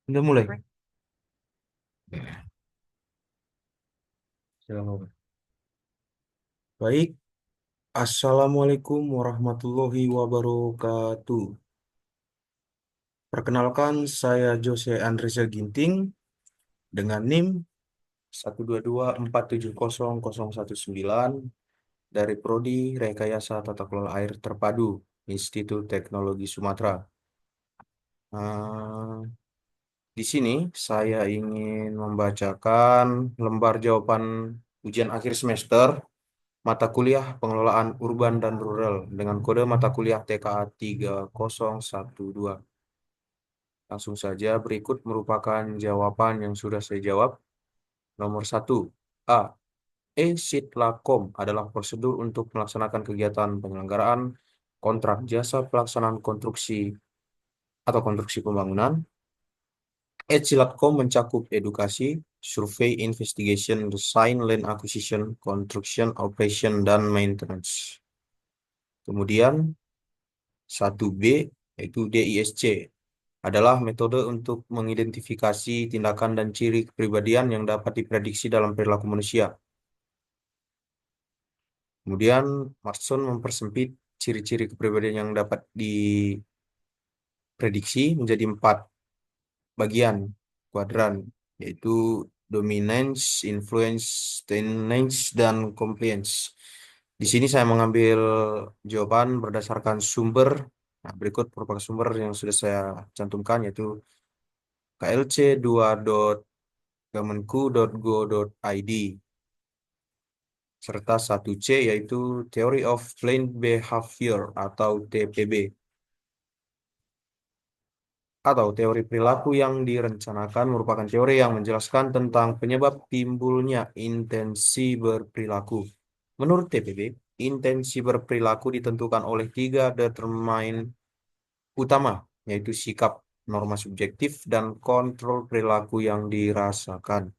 Udah mulai. Silakan. Baik, Assalamualaikum warahmatullahi wabarakatuh. Perkenalkan, saya Jose Andresa Ginting dengan NIM 122470019 dari Prodi Rekayasa Tata Kelola Air Terpadu, Institut Teknologi Sumatera. Eh, di sini saya ingin membacakan lembar jawaban ujian akhir semester mata kuliah pengelolaan urban dan rural dengan kode mata kuliah TKA 3012. Langsung saja berikut merupakan jawaban yang sudah saya jawab. Nomor satu, A. E-Sitlakom adalah prosedur untuk melaksanakan kegiatan penyelenggaraan kontrak jasa pelaksanaan konstruksi atau konstruksi pembangunan. E-Silatkom mencakup edukasi, survei, investigation, design, land acquisition, construction, operation, dan maintenance. Kemudian 1B yaitu DISC adalah metode untuk mengidentifikasi tindakan dan ciri kepribadian yang dapat diprediksi dalam perilaku manusia. Kemudian Marston mempersempit ciri-ciri kepribadian yang dapat diprediksi menjadi 4 bagian kuadran, yaitu dominance, influence, tendency, dan compliance. Di sini saya mengambil jawaban berdasarkan sumber. Nah, berikut merupakan sumber yang sudah saya cantumkan, yaitu klc2.kemenku.go.id serta 1C yaitu Theory of Planned Behavior atau TPB atau teori perilaku yang direncanakan merupakan teori yang menjelaskan tentang penyebab timbulnya intensi berperilaku. Menurut TPB, intensi berperilaku ditentukan oleh 3 determinan utama, yaitu sikap, norma subjektif, dan kontrol perilaku yang dirasakan.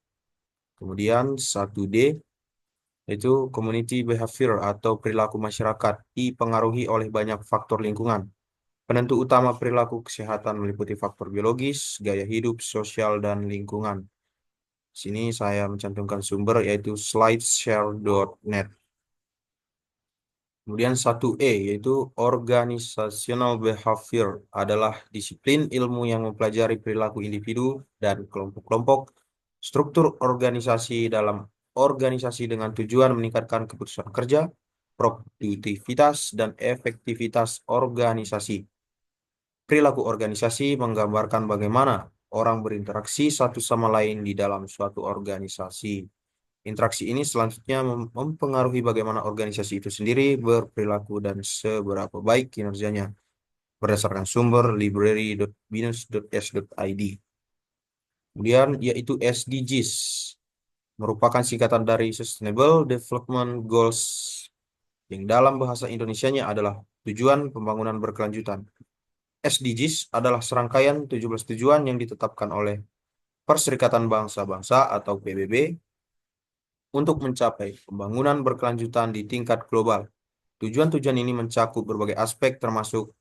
Kemudian 1D yaitu community behavior atau perilaku masyarakat dipengaruhi oleh banyak faktor lingkungan. Penentu utama perilaku kesehatan meliputi faktor biologis, gaya hidup, sosial, dan lingkungan. Sini saya mencantumkan sumber yaitu slideshare.net. Kemudian 1E yaitu organizational behavior adalah disiplin ilmu yang mempelajari perilaku individu dan kelompok-kelompok, struktur organisasi dalam organisasi dengan tujuan meningkatkan keputusan kerja, produktivitas, dan efektivitas organisasi. Perilaku organisasi menggambarkan bagaimana orang berinteraksi satu sama lain di dalam suatu organisasi. Interaksi ini selanjutnya mempengaruhi bagaimana organisasi itu sendiri berperilaku dan seberapa baik kinerjanya berdasarkan sumber library.binus.s.id. Kemudian yaitu SDGs merupakan singkatan dari Sustainable Development Goals yang dalam bahasa Indonesianya adalah tujuan pembangunan berkelanjutan. SDGs adalah serangkaian 17 tujuan yang ditetapkan oleh Perserikatan Bangsa-Bangsa atau PBB untuk mencapai pembangunan berkelanjutan di tingkat global. Tujuan-tujuan ini mencakup berbagai aspek termasuk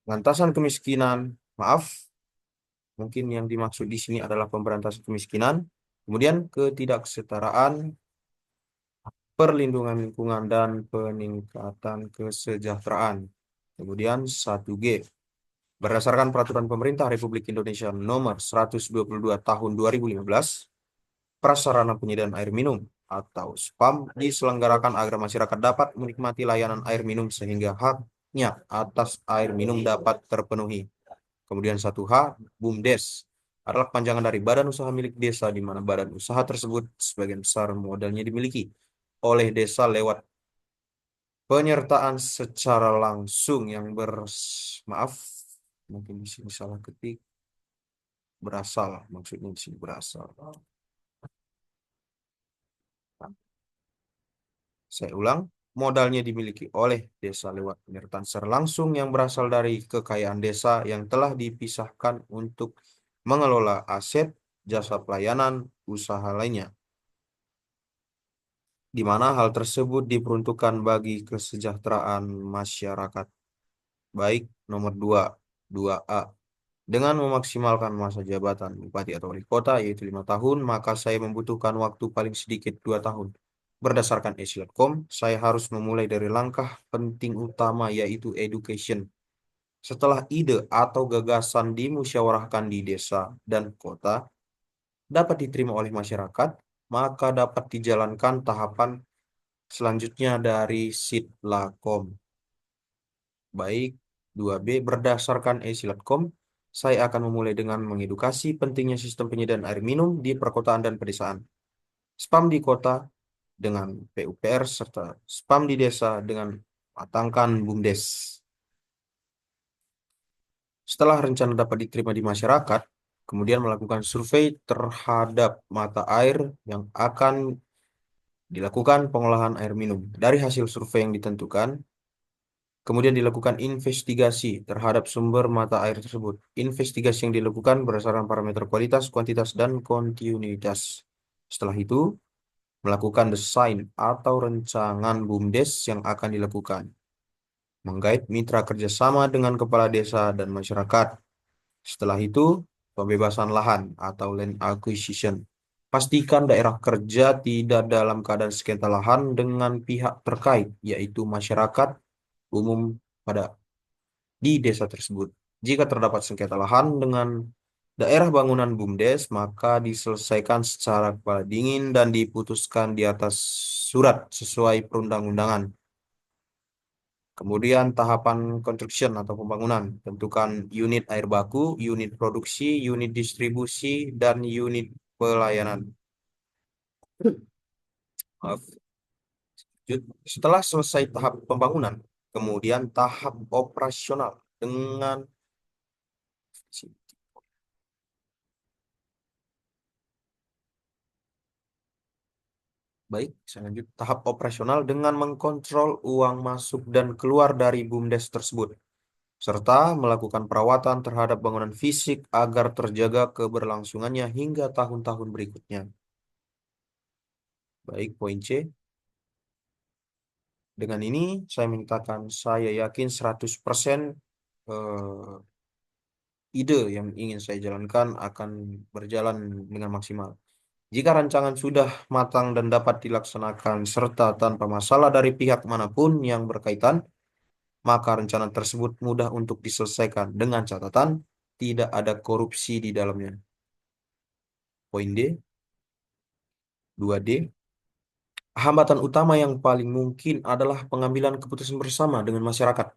pengentasan kemiskinan, maaf, mungkin yang dimaksud di sini adalah pemberantasan kemiskinan, kemudian ketidaksetaraan, perlindungan lingkungan, dan peningkatan kesejahteraan. Kemudian 1G, berdasarkan Peraturan Pemerintah Republik Indonesia Nomor 122 Tahun 2015, prasarana penyediaan air minum atau SPAM diselenggarakan agar masyarakat dapat menikmati layanan air minum sehingga haknya atas air minum dapat terpenuhi. Kemudian 1H, BUMDes adalah panjangan dari badan usaha milik desa di mana badan usaha tersebut sebagian besar modalnya dimiliki oleh desa lewat penyertaan secara langsung yang maaf, mungkin di sini salah ketik, berasal, maksudnya di sini berasal. Saya ulang, modalnya dimiliki oleh desa lewat penyertaan secara langsung yang berasal dari kekayaan desa yang telah dipisahkan untuk mengelola aset, jasa pelayanan, usaha lainnya, di mana hal tersebut diperuntukkan bagi kesejahteraan masyarakat. Baik, nomor 2. 2A. Dengan memaksimalkan masa jabatan bupati atau wali kota yaitu 5 tahun, maka saya membutuhkan waktu paling sedikit 2 tahun. Berdasarkan Esilatcom, saya harus memulai dari langkah penting utama yaitu education. Setelah ide atau gagasan dimusyawarahkan di desa dan kota, dapat diterima oleh masyarakat, maka dapat dijalankan tahapan selanjutnya dari Sitlakom. Baik, 2B berdasarkan Esilatcom, saya akan memulai dengan mengedukasi pentingnya sistem penyediaan air minum di perkotaan dan pedesaan. Spam di kota dengan PUPR serta spam di desa dengan matangkan BUMDes. Setelah rencana dapat diterima di masyarakat, kemudian melakukan survei terhadap mata air yang akan dilakukan pengolahan air minum. Dari hasil survei yang ditentukan, kemudian dilakukan investigasi terhadap sumber mata air tersebut. Investigasi yang dilakukan berdasarkan parameter kualitas, kuantitas, dan kontinuitas. Setelah itu, melakukan desain atau rancangan BUMDes yang akan dilakukan. Menggait mitra kerjasama dengan kepala desa dan masyarakat. Setelah itu, pembebasan lahan atau land acquisition. Pastikan daerah kerja tidak dalam keadaan sengketa lahan dengan pihak terkait, yaitu masyarakat umum pada di desa tersebut. Jika terdapat sengketa lahan dengan daerah bangunan BUMDes, maka diselesaikan secara kepala dingin dan diputuskan di atas surat sesuai perundang-undangan. Kemudian tahapan construction atau pembangunan, tentukan unit air baku, unit produksi, unit distribusi, dan unit pelayanan. Maaf. Setelah selesai tahap pembangunan, kemudian tahap operasional dengan baik, saya lanjut. Tahap operasional dengan mengkontrol uang masuk dan keluar dari BUMDes tersebut, serta melakukan perawatan terhadap bangunan fisik agar terjaga keberlangsungannya hingga tahun-tahun berikutnya. Baik, poin C. Dengan ini, saya menyatakan saya yakin 100% eh, ide yang ingin saya jalankan akan berjalan dengan maksimal. Jika rancangan sudah matang dan dapat dilaksanakan serta tanpa masalah dari pihak manapun yang berkaitan, maka rencana tersebut mudah untuk diselesaikan dengan catatan tidak ada korupsi di dalamnya. Poin D, 2D. Hambatan utama yang paling mungkin adalah pengambilan keputusan bersama dengan masyarakat.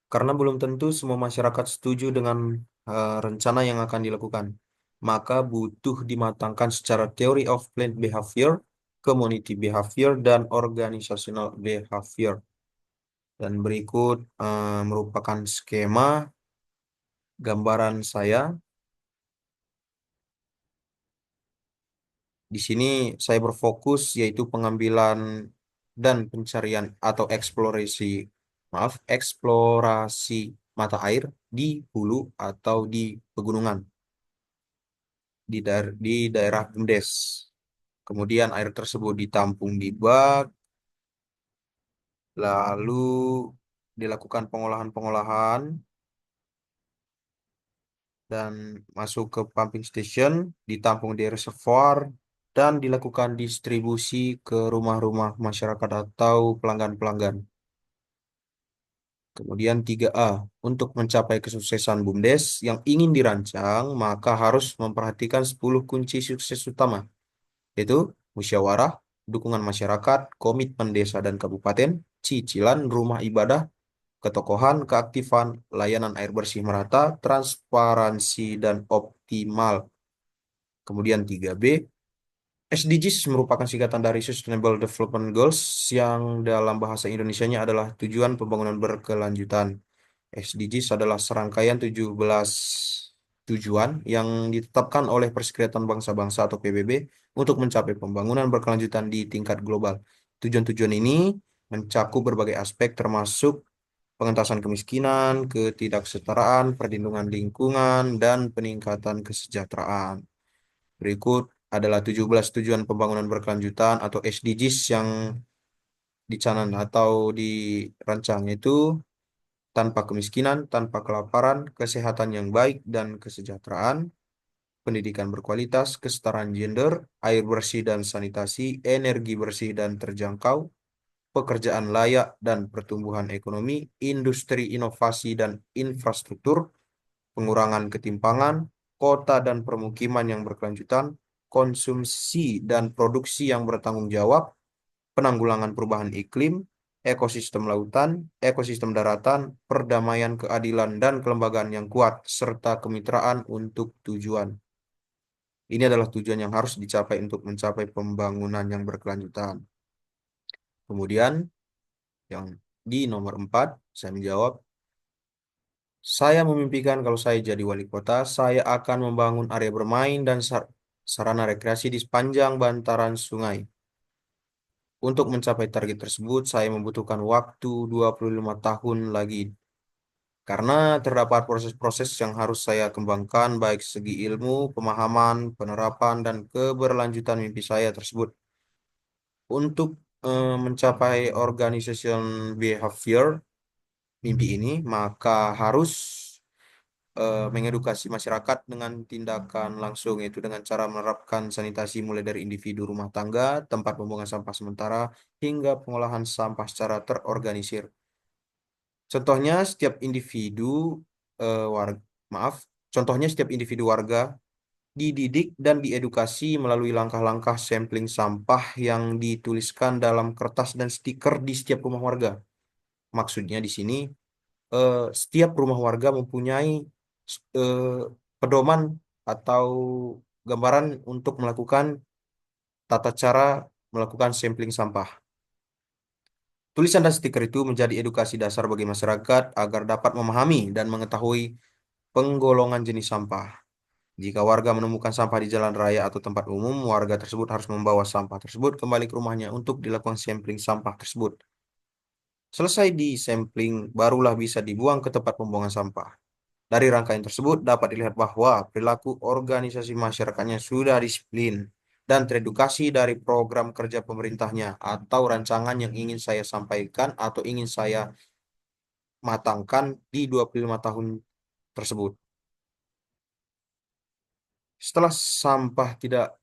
Karena belum tentu semua masyarakat setuju dengan rencana yang akan dilakukan. Maka butuh dimatangkan secara theory of plant behavior, community behavior, dan organizational behavior. Dan berikut merupakan skema gambaran saya. Di sini saya berfokus yaitu pengambilan dan pencarian atau eksplorasi mata air di hulu atau di pegunungan di daerah Bumdes. Kemudian air tersebut ditampung di bak, lalu dilakukan pengolahan-pengolahan dan masuk ke pumping station, ditampung di reservoir, dan dilakukan distribusi ke rumah-rumah masyarakat atau pelanggan-pelanggan. Kemudian 3A, untuk mencapai kesuksesan BUMDes yang ingin dirancang, maka harus memperhatikan 10 kunci sukses utama, yaitu musyawarah, dukungan masyarakat, komitmen desa dan kabupaten, cicilan rumah ibadah, ketokohan, keaktifan, layanan air bersih merata, transparansi, dan optimal. Kemudian 3B, SDGs merupakan singkatan dari Sustainable Development Goals yang dalam bahasa Indonesianya adalah tujuan pembangunan berkelanjutan. SDGs adalah serangkaian 17 tujuan yang ditetapkan oleh Perserikatan Bangsa-Bangsa atau PBB untuk mencapai pembangunan berkelanjutan di tingkat global. Tujuan-tujuan ini mencakup berbagai aspek termasuk pengentasan kemiskinan, ketidaksetaraan, perlindungan lingkungan, dan peningkatan kesejahteraan. Berikut adalah 17 tujuan pembangunan berkelanjutan atau SDGs yang dicanang atau dirancang, itu tanpa kemiskinan, tanpa kelaparan, kesehatan yang baik dan kesejahteraan, pendidikan berkualitas, kesetaraan gender, air bersih dan sanitasi, energi bersih dan terjangkau, pekerjaan layak dan pertumbuhan ekonomi, industri inovasi dan infrastruktur, pengurangan ketimpangan, kota dan permukiman yang berkelanjutan, konsumsi dan produksi yang bertanggung jawab, penanggulangan perubahan iklim, ekosistem lautan, ekosistem daratan, perdamaian, keadilan, dan kelembagaan yang kuat, serta kemitraan untuk tujuan. Ini adalah tujuan yang harus dicapai untuk mencapai pembangunan yang berkelanjutan. Kemudian, yang di nomor 4, saya menjawab, saya memimpikan kalau saya jadi wali kota, saya akan membangun area bermain dan sarana rekreasi di sepanjang bantaran sungai. Untuk mencapai target tersebut, saya membutuhkan waktu 25 tahun lagi. Karena terdapat proses-proses yang harus saya kembangkan, baik segi ilmu, pemahaman, penerapan, dan keberlanjutan mimpi saya tersebut. Untuk mencapai organization behavior mimpi ini, maka harus mengedukasi masyarakat dengan tindakan langsung, yaitu dengan cara menerapkan sanitasi mulai dari individu rumah tangga, tempat pembuangan sampah sementara, hingga pengolahan sampah secara terorganisir. Contohnya setiap individu warga, maaf, contohnya setiap individu warga dididik dan diedukasi melalui langkah-langkah sampling sampah yang dituliskan dalam kertas dan stiker di setiap rumah warga. Maksudnya di sini setiap rumah warga mempunyai eh, pedoman atau gambaran untuk melakukan tata cara melakukan sampling sampah. Tulisan dan stiker itu menjadi edukasi dasar bagi masyarakat agar dapat memahami dan mengetahui penggolongan jenis sampah. Jika warga menemukan sampah di jalan raya atau tempat umum, warga tersebut harus membawa sampah tersebut kembali ke rumahnya untuk dilakukan sampling sampah tersebut. Selesai di sampling, barulah bisa dibuang ke tempat pembuangan sampah. Dari rangkaian tersebut dapat dilihat bahwa perilaku organisasi masyarakatnya sudah disiplin dan teredukasi dari program kerja pemerintahnya atau rancangan yang ingin saya sampaikan atau ingin saya matangkan di 25 tahun tersebut. Setelah sampah tidak,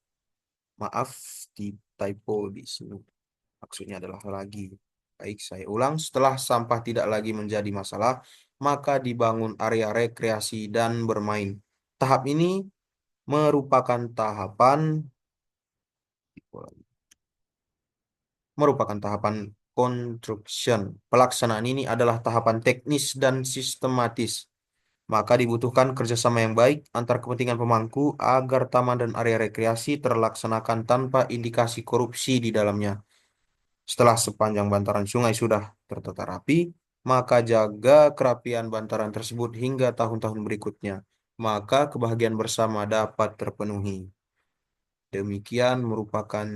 maaf, di typo di sini. Maksudnya adalah lagi. Baik, saya ulang. Setelah sampah tidak lagi menjadi masalah, maka dibangun area rekreasi dan bermain. Tahap ini merupakan tahapan construction. Pelaksanaan ini adalah tahapan teknis dan sistematis. Maka dibutuhkan kerjasama yang baik antar kepentingan pemangku agar taman dan area rekreasi terlaksanakan tanpa indikasi korupsi di dalamnya. Setelah sepanjang bantaran sungai sudah tertata rapi, maka jaga kerapian bantaran tersebut hingga tahun-tahun berikutnya. Maka kebahagiaan bersama dapat terpenuhi. Demikian merupakan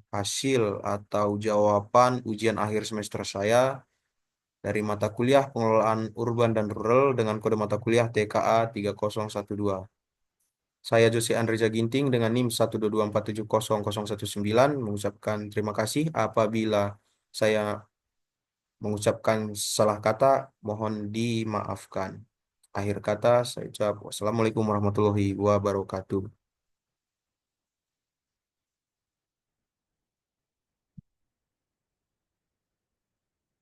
hasil atau jawaban ujian akhir semester saya dari mata kuliah Pengelolaan Urban dan Rural dengan kode mata kuliah TKA 3012. Saya Jose Andreja Ginting dengan NIM 122470019 mengucapkan terima kasih. Apabila saya mengucapkan salah kata, mohon dimaafkan. Akhir kata saya ucap wassalamualaikum warahmatullahi wabarakatuh.